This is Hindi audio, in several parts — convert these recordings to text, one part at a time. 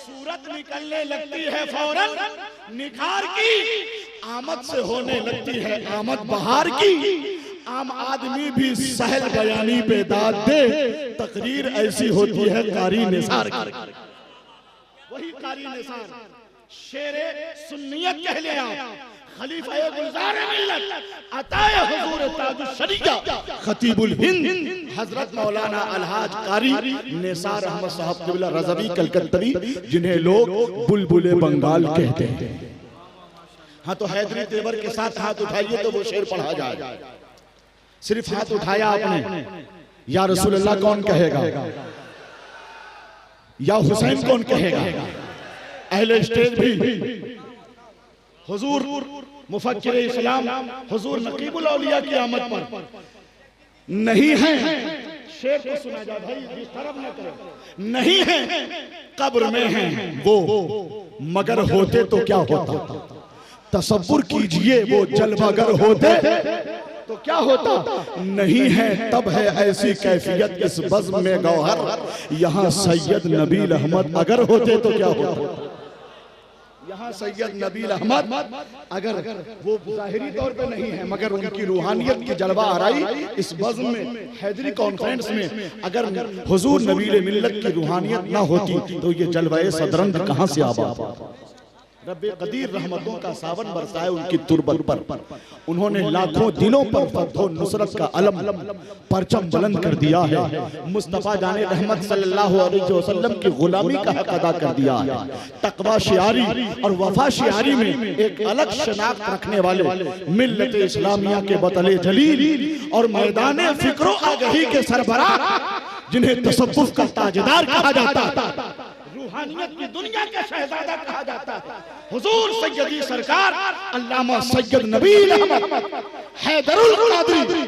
सूरत निकलने लगती है फौरन निखार की, आमद से होने लगती है आमद बहार की। आम आदमी भी सहल बयानी पे दाद दे, तकरीर ऐसी होती है कारी निसार की। वही कारी निसार शेरे सुन्नियत कह ले आप, खलीफा गुलजार मिल्लत, अताए हुजूर ताजुश शरीया, खतीबुल हिंद हजरत मौलाना अलहाज कारी निसार अहमद साहब क़िबला रज़वी कलकत्तवी, जिन्हें लोग बुलबुले बंगाल कहते हैं। हाँ, तो हैदरी तेवर के साथ हाथ उठाइए तो वो शेर पढ़ा जाए। सिर्फ हाथ उठाया आपने, या रसूलुल्लाह कौन कहेगा, या हुसैन कौन कहेगा। अहले स्टेज भी हुजूर मुफक्किर इस्लाम हुजूर नकीबुल औलिया की आमद पर नहीं है। शेर को सुना जा भाई, डिस्टर्ब न करें। नहीं है, कब्र में हैं वो, मगर होते तो क्या होता। तसव्वुर कीजिए वो जलवागर होते तो क्या होता। नहीं है तब है ऐसी कैफियत इस बज़्म में गौहर, यहाँ सैयद नबील अहमद अगर होते तो क्या होता। यहाँ सैयद नबील अहमद अगर वो ज़ाहिरी तौर पे नहीं है, मगर उनकी रूहानियत की जलवा आराई इस बज़्म में, हैदरी कॉन्फ्रेंस में, अगर हुजूर नबील मिल्लत की रूहानियत ना होती तो ये जलवाए सदरंग कहाँ से आबाद। रब्बे कदीर रहमतों का सावन बरसाए उनकी तुरबत पर। उन्होंने लाखों दिनों पर फतह नुसरत का अलम परचम बुलंद कर दिया है। मुस्तफा जाने रहमत सल्लल्लाहु अलैहि वसल्लम की गुलामी का हक अदा कर दिया है। तकवा शियारी और वफा शियारी में एक अलग शनाख्त रखने वाले मिल्लत इस्लामिया के बतले जलील और मैदान फिक्रो आगही के सरबराह, जिन्हें तसव्वुफ का ताजदार कहा जाता है, रूहानियत की दुनिया का शहजादा कहा जाता है, हुजूर सैयदी सरकार अल्लामा सैयद नबील अहमद हैदरुल कादरी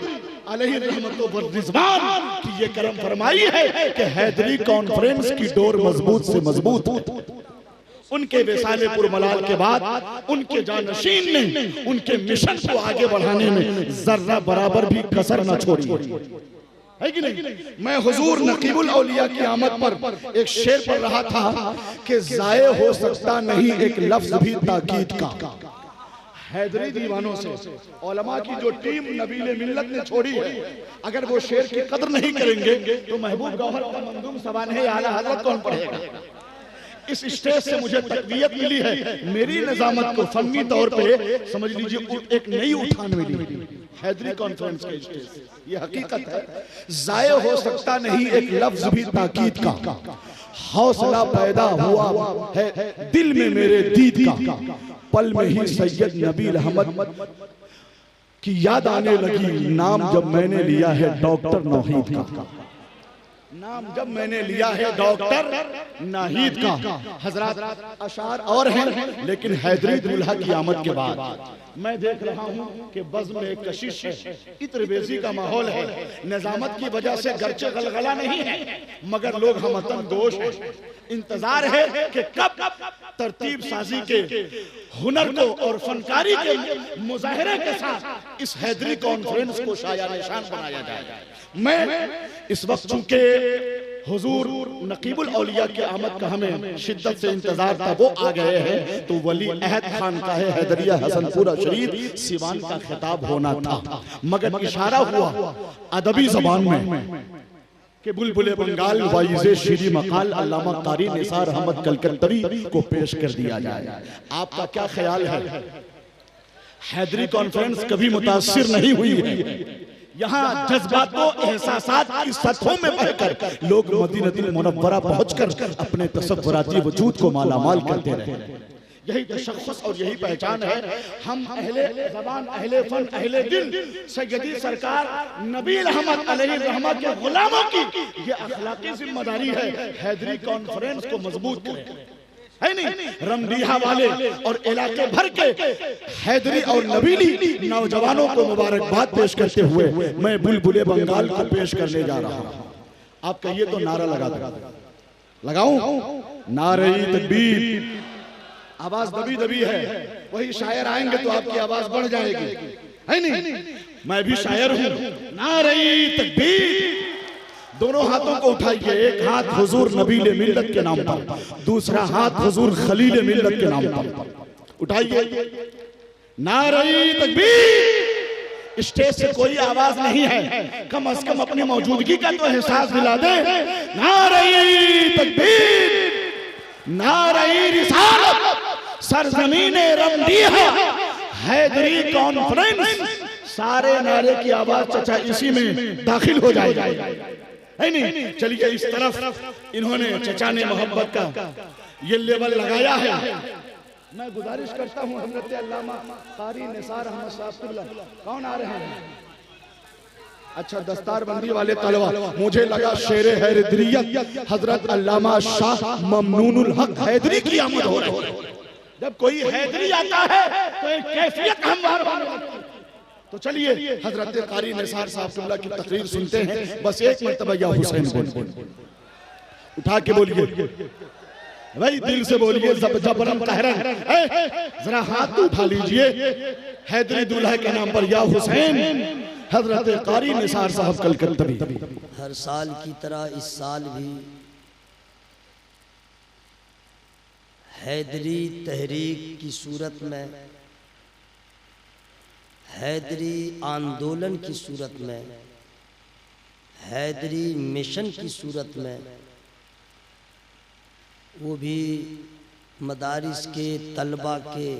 अलैहि रहमतुल्लाह व रिज़वान की ये करम फरमाई है कि हैदरी कॉन्फ्रेंस की डोर मजबूत से मजबूत। उनके वेसाले पुरमलाल के बाद उनके जानशीन ने उनके मिशन को आगे बढ़ाने में जर्रा बराबर भी कसर न छोड़ी, है कि नहीं। मैं हुजूर नकीबुल औलिया की आमद पर एक शेर पढ़ रहा था कि जाये हो सकता नहीं एक लफ्ज भी ताकीद का। हैदरी दीवानों से उलमा की जो टीम नबीले मिल्लत ने छोड़ी है, अगर वो शेर की कदर नहीं करेंगे तो महबूब गौहर का मंदूम सवाने आला हज़रत कौन पढ़ेगा। इस स्टेज से मुझे तकवीयत मिली है, मेरी निजामत को फनी तौर पे समझ लीजिए एक नई उठान मिली हैदरी कॉन्फ्रेंस के स्टेज से। ये हकीकत है, जाये हो सकता नहीं एक लफ्ज भी ताकीद का, हौसला पैदा हुआ है दिल में मेरे दीद का, पल में ही सैयद नबील अहमद की याद आने लगी, नाम जब मैंने लिया है डॉक्टर नौहीद का, नाम जब मैंने लिया है डॉक्टर नाहीद का। हजरत अशार और हैं, लेकिन हैदरी दुल्हा की आमद के बाद मैं देख रहा हूँ कि बज़्म में एक कशिश है, इत्रबेजी का माहौल है। निजामत की वजह से गर्चे गलगला नहीं है, मगर लोग हमतन दोष हैं। इंतजार है कि कब तरतीब साजी के हुनर को और फनकारी के मुजाहरे के साथ इस हैदरी कॉन्फ्रेंस को शाया निशान बनाया जाए। मैं इस वक्त चूंकि हुजूर नकीबुल औलिया की आमद का हमें शिद्दत से इंतजार था, वो आ गए हैं, तो वली अहद खान का है हैदरिया हसनपुरा शरीफ सिवान का खिताब होना था, मगर इशारा हुआ अदबी जबान में कि बुलबुले बंगाल वाइज़े शीरी मकाल अल्लामा कारी निसार अहमद कलकत्तवी को पेश कर दिया जाए। आपका क्या ख्याल है? हैदरी कॉन्फ्रेंस कभी मुतासिर नहीं हुई है। यहाँ जज्बातों एहसासात की सतहों में बहकर लोग मदीनतुल मुनव्वरा पहुंचकर अपने तसव्वुराती वजूद को मालामाल करते रहे। यही तशख्खुस और यही पहचान है। हम अहले ज़बान, अहले फन, अहले दिल सैयदी सरकार नबील अहमद अलैहि रहमत के गुलामों की ये अखलाकी जिम्मेदारी है, हैदरी कॉन्फ्रेंस को मजबूत करें, है नहीं। रमडीहा वाले और इलाके भर के हैदरी और नबीली नौजवानों को मुबारकबाद पेश करते हुए मैं बुलबुले बंगाल को पेश करने जा रहा हूँ। आप कहिए तो नारा लगाऊं? नारे तकबीर। आवाज दबी दबी है, वही शायर आएंगे तो आपकी आवाज बढ़ जाएगी, है नहीं। मैं भी शायर हूँ। नारे तकबीर, दोनों हाथों को उठाइए, एक हाथ हुजूर नबीले मिल्लत के नाम पर, दूसरा हाथ हुजूर खलीले मिल्लत के नाम पर उठाइए। नारे तकबीर। स्टेज से कोई आवाज नहीं है, कम से कम अपनी मौजूदगी का तो एहसास दिला दे। नारे तकबीर, नारे रिसालत, सरजमीने रमदीहा, हैदरी कॉन्फ्रेंस। सारे नारे की आवाज चचा इसी में दाखिल हो जाएगी, है नहीं? चलिए इस तरफ इन्होंने चचा ने मोहब्बत का ये लेवल लगाया है। मैं गुजारिश करता हूँ हज़रत अल्लामा कारी निसार अहमद साहब, कौन आ रहे हैं? अच्छा, दस्तारबंदी वाले तलवा। मुझे लगा शेर हैदरियत हजरत अल्लामा शाह ममनूनुल हक हैदरी की आमद हो रही है। जब कोई हैदरी आता है तो एक कैफियत हमवार होने लगती है। तो चलिए हजरत कारी निसार साहब की तकरीर सुनते हैं। बस एक मरतबा या हुसैन बोल उठा के बोलिए भाई, दिल से बोलिए, जबरन कहरन। जरा हाथ उठा लीजिए हैदरी दूल्हा के नाम पर, या हुसैन। हजरत कारी निसार साहब कलकत्ता। हर साल की तरह इस साल भी हैदरी तहरीक की सूरत में, हैदरी आंदोलन की सूरत में, हैदरी मिशन की सूरत में, वो भी मदारिस के तलबा के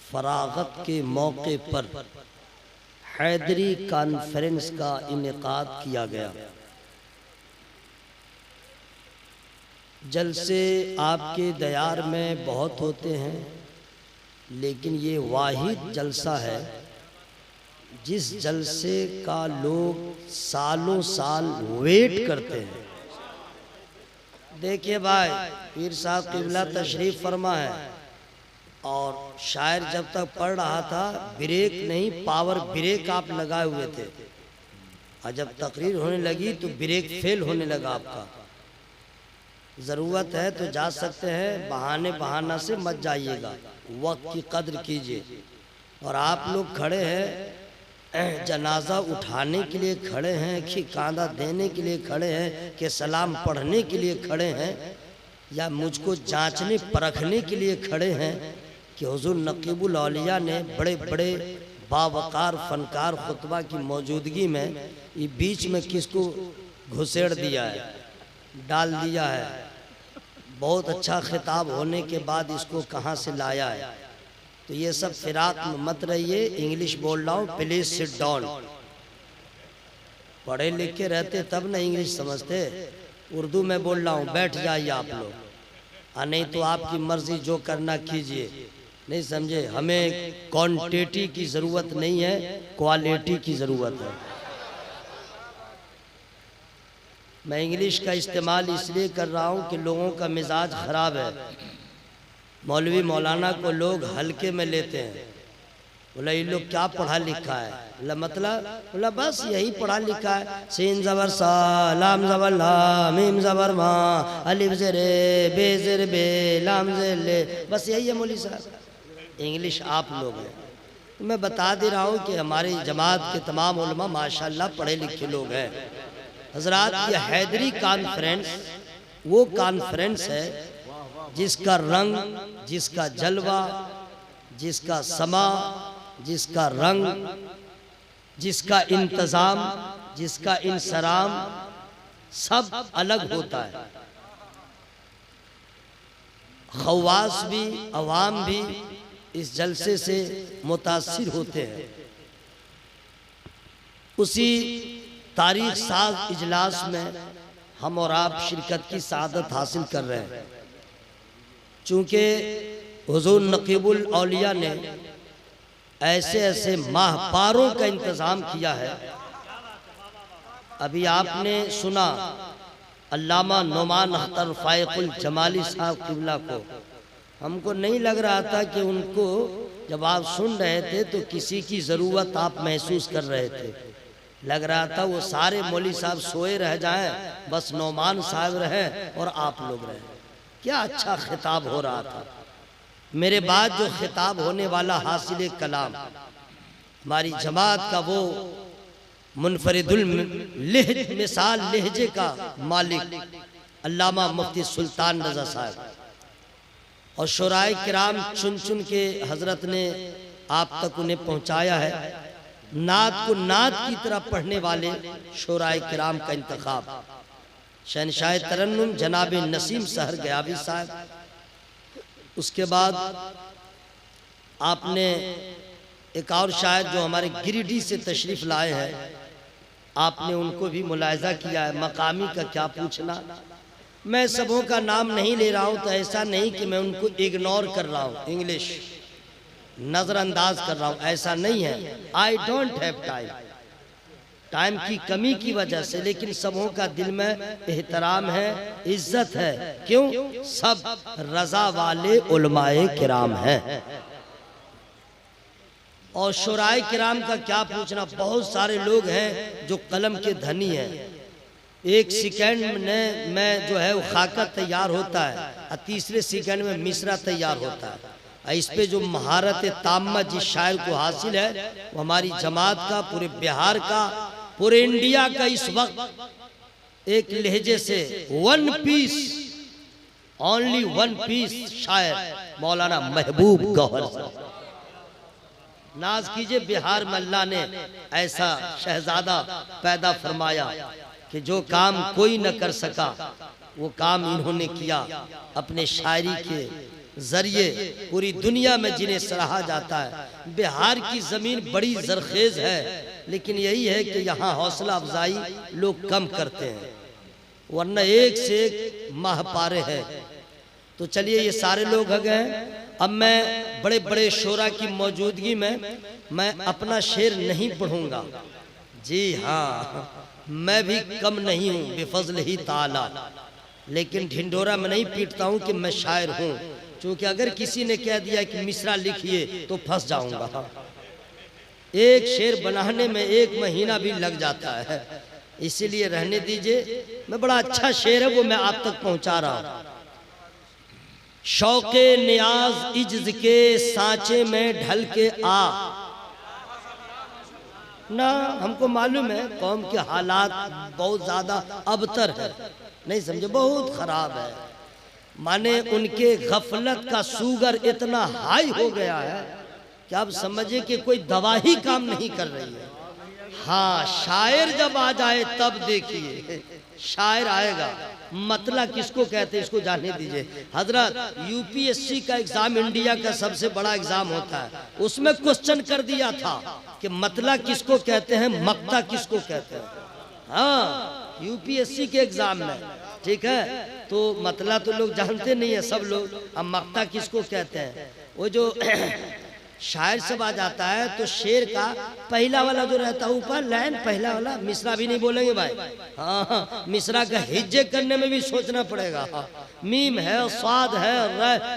फरागत के मौके पर हैदरी कॉन्फ्रेंस का इनेकाद किया गया। जलसे आपके दयार में बहुत होते हैं, लेकिन ये वाहिद जलसा है जिस जलसे का लोग सालों साल वेट करते हैं। देखिए भाई, पीर साहब क़िबला तशरीफ़ फरमा है, और शायर जब तक पढ़ रहा था ब्रेक नहीं, पावर ब्रेक आप लगाए हुए थे, और जब तकरीर होने लगी तो ब्रेक फेल होने लगा आपका। ज़रूरत है तो जा सकते हैं, बहाने बहाना से मत जाइएगा, वक्त की कद्र कीजिए। और आप लोग खड़े हैं, जनाजा उठाने के लिए खड़े हैं कि कांधा देने के लिए खड़े हैं कि सलाम पढ़ने के लिए खड़े हैं, या मुझको जांचने परखने के लिए खड़े हैं कि हुजूर नकीबुल औलिया ने बड़े बड़े बावकार फनकार खुतबा की मौजूदगी में ये बीच में किसको घुसेड़ दिया है, डाल दिया है। बहुत अच्छा खिताब होने के बाद इसको कहाँ से लाया है। तो ये सब फिराक में मत रहिए। इंग्लिश बोल रहा हूँ, प्लीज सिट डाउन। पढ़े लिखे रहते तब ना इंग्लिश समझते। उर्दू में बोल रहा हूँ, बैठ जाइए आप लोग, और नहीं तो आपकी मर्जी जो करना कीजिए। नहीं समझे? हमें क्वांटिटी की ज़रूरत नहीं है, क्वालिटी की ज़रूरत है। मैं इंग्लिश का इस्तेमाल इसलिए कर रहा हूँ कि लोगों का मिजाज ख़राब है। मौलवी मौलाना को लोग हल्के में लेते हैं। बोला ये लोग क्या पढ़ा लिखा है? बोला मतलब? बोला बस यही पढ़ा लिखा है, सीन ज़बर सा, लाम ज़बर ला, मीम ज़बर मा, अलिफ ज़ेरे, बे ज़ेरे बे, लाम ज़ेरे ले, बस यही है मौलवी साहब। इंग्लिश आप लोग हैं। तो मैं बता दे रहा हूँ कि हमारी जमात के तमाम उलमा माशाल्लाह पढ़े लिखे लोग हैं। हज़रात, ये हैदरी कॉन्फ्रेंस वो कॉन्फ्रेंस है जिसका रंग, जिसका जलवा, जिसका समा, जिसका रंग, जिसका इंतज़ाम, जिसका इंसराम सब अलग होता है। खवास भी, अवाम भी इस जलसे से मुतासिर होते हैं। उसी तारीख साज इजलास में हम और आप शिरकत की सादत हासिल कर रहे हैं। चूँकि हुजूर नकीबुल औलिया ने ऐसे ऐसे माहपारों का इंतज़ाम किया है। अभी आपने सुना अल्लामा नोमान अख्तर फायकुल जमाली साहब क़िबला को। हमको नहीं लग रहा था कि उनको जब आप सुन रहे थे तो किसी की ज़रूरत आप महसूस कर रहे थे। लग रहा था वो सारे मौली साहब सोए रह जाएं, बस नोमान साहब रहें और आप लोग रहें। क्या अच्छा खिताब हो रहा था। मेरे बाद जो खिताब होने वाला हासिल कलाम हमारी जमात का वो मुनफरिदुल मिसाल लहजे का मालिक अल्लामा मुफ्ती सुल्तान रजा साहब और शुराए किराम चुन चुन के हजरत ने आप तक उन्हें पहुंचाया है। नात को नात की तरह पढ़ने वाले शुराए किराम का इंतखाब शहनशाह तरन्नुम जनाब नसीम सहर गयाबी साहब। उसके बाद आपने एक और शायर जो हमारे गिरिडीह से तशरीफ लाए हैं, आपने उनको भी मुलाहिजा किया है। मकामी का क्या पूछना, मैं सबों का नाम नहीं ले रहा हूं तो ऐसा नहीं कि मैं उनको इग्नोर कर रहा हूं, इंग्लिश नजरअंदाज कर रहा हूं, ऐसा नहीं है। I don't have time, time की कमी की वजह से, लेकिन सबों का दिल में एहतराम है, इज्जत है। क्यों? सब रजा वाले उलमाए किराम हैं। और शुराए किराम का क्या पूछना, बहुत सारे लोग हैं जो कलम के धनी हैं। एक सेकंड में जो है वो खाका तैयार होता है और तीसरे सेकंड में मिसरा तैयार होता है। इस पे जो महारत ताम्मा जिस शायर को हासिल है वो हमारी जमात का, पूरे बिहार का, पूरे इंडिया का इस वक्त एक लहजे से one piece, only one piece शायर मौलाना महबूब गौहर साहब। नाज कीजिए, बिहार में अल्लाह ने ऐसा शहजादा पैदा फरमाया कि जो काम कोई न कर सका वो काम इन्होंने किया। अपने शायरी के जरिए पूरी दुनिया में जिन्हें सराहा जाता है। बिहार की जमीन बड़ी जरखेज है, लेकिन यही है कि यहाँ हौसला अफजाई लोग कम करते हैं, वरना एक से एक माह पारे हैं। तो चलिए, ये सारे लोग आ गए। अब मैं बड़े बड़े शोरा की मौजूदगी में मैं अपना शेर नहीं पढ़ूंगा। जी हाँ, मैं भी कम नहीं हूँ बेफजल ही ताला, लेकिन ढिंडोरा में नहीं पीटता हूँ कि मैं शायर हूँ, क्योंकि अगर किसी ने कह दिया कि मिसरा लिखिए तो फंस जाऊंगा। एक शेर बनाने में 1 महीना भी लग जाता है, इसीलिए रहने दीजिए। मैं बड़ा अच्छा शेर है वो मैं आप तक पहुंचा रहा हूँ। शौके नियाज इज्ज के सांचे में ढल के आ ना। हमको मालूम है कौम के हालात बहुत ज्यादा अबतर है, नहीं समझे, बहुत खराब है। माने उनके गफलत का शुगर इतना हाई हो गया है कि आप समझिए कि कोई दवा ही काम नहीं कर रही है। हाँ, शायर जब आ जाए तब देखिए, शायर आएगा। मतला किसको कहते हैं इसको जानने दीजिए। हजरत यूपीएससी का एग्जाम इंडिया का सबसे बड़ा एग्जाम होता है, उसमें क्वेश्चन कर दिया था कि मतला किसको कहते हैं, मक्ता किसको कहते हैं। हाँ, यूपीएससी के एग्जाम में, ठीक है। तो मतला तो लोग जानते नहीं है सब लोग, अब मक्ता किसको कहते हैं। वो जो शायर सब आ जाता है तो शेर का पहला वाला जो रहता है ऊपर लाइन, पहला वाला मिसरा भी नहीं बोलेंगे भाई। हाँ, मिसरा का हिज्जे करने में भी सोचना पड़ेगा। मीम है, स्वाद है,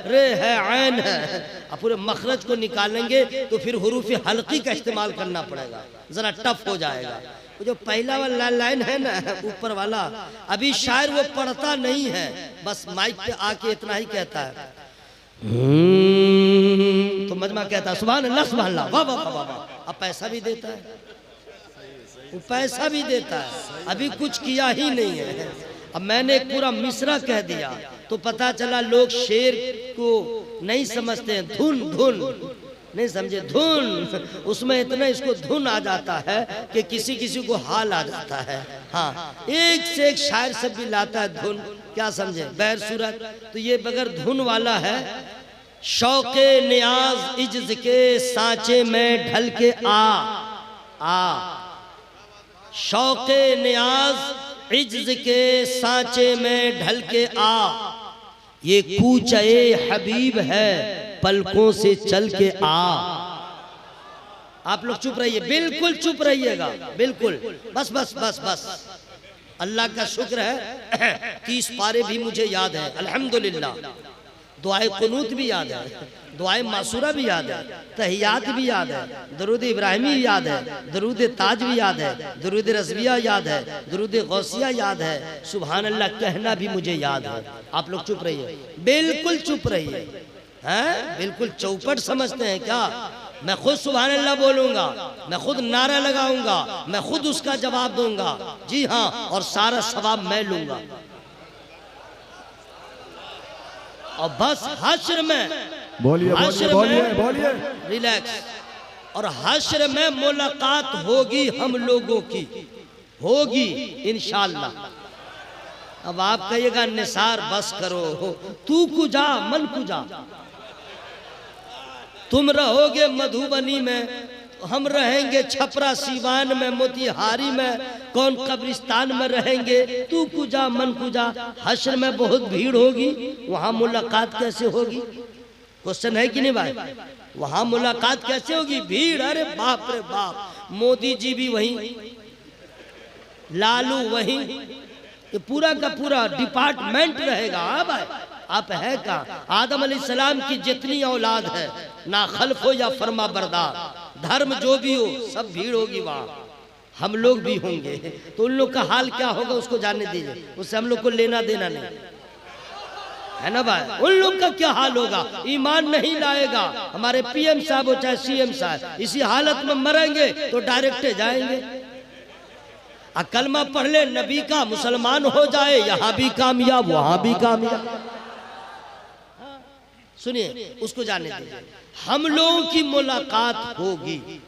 रे है, ऐन है, अब पूरे मखरज को निकालेंगे तो फिर हुरूफ हल्की का इस्तेमाल करना पड़ेगा, जरा टफ हो जाएगा। वो जो पहला वाला लाइन है ना ऊपर वाला, अभी शायर वो पढ़ता नहीं है, बस माइक पे आके इतना ही कहता है, तो मजमा कहता है सुभान अल्लाह सुभान अल्लाह, वाह वाह वाह वाह। अब पैसा भी देता है, वो पैसा भी देता है, अभी कुछ किया ही नहीं है। अब मैंने एक पूरा मिसरा कह दिया तो पता चला लोग शेर को नहीं समझते हैं, धुन धुन नहीं समझे, धुन, उसमें इतना इसको धुन आ जाता है कि किसी किसी को हाल आ जाता है। हाँ, एक से एक शायर सब भी लाता है धुन, क्या समझे, बैर सूरत। तो ये बगैर धुन वाला है। शौके नियाज इज्ज के सांचे में ढल के आ, शौके नियाज इज्ज के सांचे में ढल के आ, ये कूचे हबीब है पलकों से चल के आ। आप लोग चुप रहिए, बिल्कुल चुप रहिएगा, बिल्कुल, बस बस बस बस। अल्लाह का शुक्र है 30 पारे भी मुझे याद है, अल्हम्दुलिल्लाह। दुआए कुनूत भी याद है, दुआए मासूरा भी याद है, तहियात भी याद है, दरूद इब्राहिमी याद है, दरूद ताज भी याद है, दरूद रज़विया याद है, दरूद गौसिया याद है, सुभान अल्लाह कहना भी मुझे याद है। आप लोग चुप रहिए, बिल्कुल चुप रहिए। हैं, बिल्कुल चौपट समझते हैं क्या? मैं खुद सुभान अल्लाह बोलूंगा, मैं खुद नारा लगाऊंगा, मैं खुद उसका जवाब दूंगा। जी हाँ, और सारा सवाब मैं लूंगा। और बस हश्र में, बोलिए रिलैक्स, और हश्र में मुलाकात होगी हम लोगों की, होगी इंशाअल्लाह। अब आप कहिएगा निसार बस करो, तू कुजा मन कुजा। तुम रहोगे मधुबनी में, हम रहेंगे छपरा सीवान में, मोतिहारी में, कौन कब्रिस्तान में रहेंगे। तू कुजा मन कुजा। हश्र में बहुत भीड़ होगी, वहां मुलाकात कैसे होगी? क्वेश्चन है कि नहीं भाई? वहां मुलाकात कैसे होगी? भीड़, अरे बाप रे बाप, मोदी जी भी वहीं, लालू वहीं, ये पूरा का पूरा डिपार्टमेंट रहेगा। हाँ भाई, आप है कहाँ? आदम अलैहिस्सलाम की जितनी औलाद है, ना खल्फ हो या फरमा बरदार, धर्म जो भी हो, सब भीड़ होगी वहां। हम लोग भी होंगे, तो उन लोग का हाल क्या होगा उसको जानने दीजिए, उससे हम लोग को लेना देना नहीं है ना भाई। उन लोग का क्या हाल होगा? ईमान नहीं लाएगा, हमारे पीएम साहब हो चाहे सीएम साहब, इसी हालत में मरेंगे तो डायरेक्ट जाएंगे। कलमा पढ़ ले नबी का, मुसलमान हो जाए, यहाँ भी कामयाब वहां भी कामयाब। सुनिए, उसको जानने दीजिए। हम लोगों की मुलाकात होगी।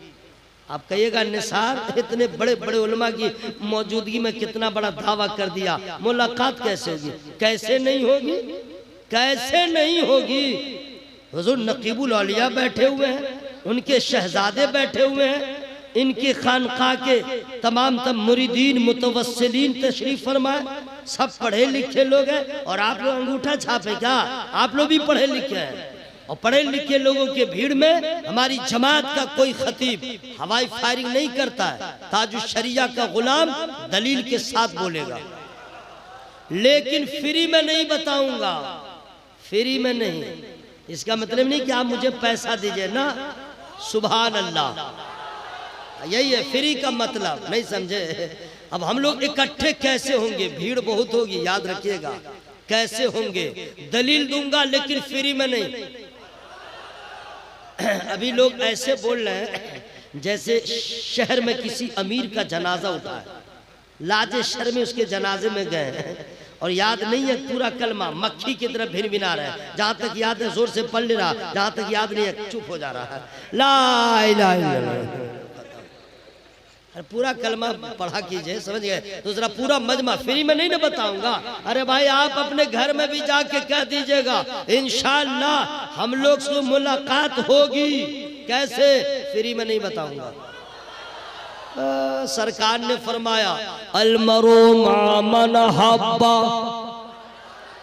आप कहिएगा निसार, इतने बड़े बड़े उलमा की मौजूदगी में कितना बड़ा दावा कर दिया, मुलाकात कैसे होगी? कैसे नहीं होगी? कैसे नहीं होगी? हुजूर नकीबुल औलिया बैठे हुए हैं, उनके शहजादे बैठे हुए हैं, इनकी खानका के तमाम मुरीदीन मुतवस्सिलीन तशरीफ फरमाए, सब पढ़े लिखे लोग हैं। और आप लोग अंगूठा छापे क्या? आप लोग भी पढ़े लिखे हैं। और पढ़े लिखे लोगों के भीड़ में हमारी जमात का कोई खतीब हवाई फायरिंग नहीं करता है। ताजुश शरिया का गुलाम दलील के साथ बोलेगा, लेकिन फ्री में नहीं बताऊंगा, फ्री में नहीं। इसका मतलब नहीं कि आप मुझे पैसा दीजिए ना, सुभान अल्लाह, यही है फ्री का मतलब, नहीं समझे? अब हम लोग इकट्ठे कैसे होंगे? भीड़ बहुत होगी, याद रखिएगा। कैसे होंगे? दलील दूंगा लेकिन फ्री में नहीं। अभी लोग ऐसे बोल रहे हैं जैसे शहर में किसी अमीर का जनाजा उठा है, लाजे शहर में उसके जनाजे में गए हैं और याद नहीं है पूरा कलमा, मक्खी की तरफ भिन भिना रहा है। जहां तक याद है जोर से पढ़ ले रहा, जहां तक याद नहीं है चुप हो जा रहा है। ला इलाहा इल्लल्लाह, पूरा कलमा पढ़ा कीजिए, समझ गए? दूसरा पूरा मजमा फ्री में नहीं ना बताऊंगा। अरे भाई, आप अपने घर में भी जाके कह दीजिएगा इंशाअल्लाह हम लोग से मुलाकात होगी। कैसे? फ्री में नहीं बताऊंगा। सरकार ने फरमाया अलमरो मा मन हब्बा,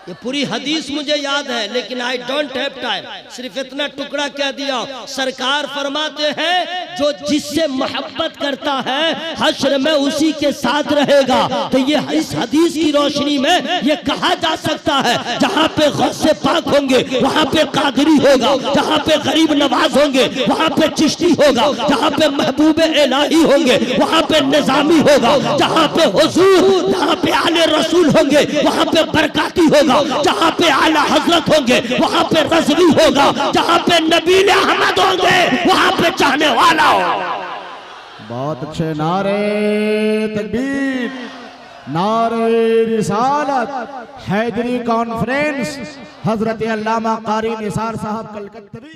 ये पूरी हदीस मुझे याद है लेकिन आई डोंट हैव टाइम, सिर्फ इतना टुकड़ा कह दिया। सरकार फरमाते हैं जो जिससे मोहब्बत करता है हश्र में उसी के साथ रहेगा। तो ये इस हदीस की रोशनी में ये कहा जा सकता है जहाँ पे गौसे पाक होंगे वहाँ पे कादरी होगा, जहाँ पे गरीब नवाज होंगे वहाँ पे चिश्ती होगा, जहाँ पे महबूब इलाही होंगे वहाँ पे निजामी होगा, जहाँ पे हुजूर, जहाँ पे आले रसूल होंगे वहाँ पे बरकाती होगा, जहाँ पे आला हजरत होंगे वहाँ पे रज़वी होगा, जहाँ पे नबी अहमद होंगे वहाँ पे चाहने वाला होगा। बहुत अच्छे नारे तकबीर, नारे रिसालत, हैदरी कॉन्फ्रेंस, हजरत अल्लामा कारी निसार साहब कलकत्तवी।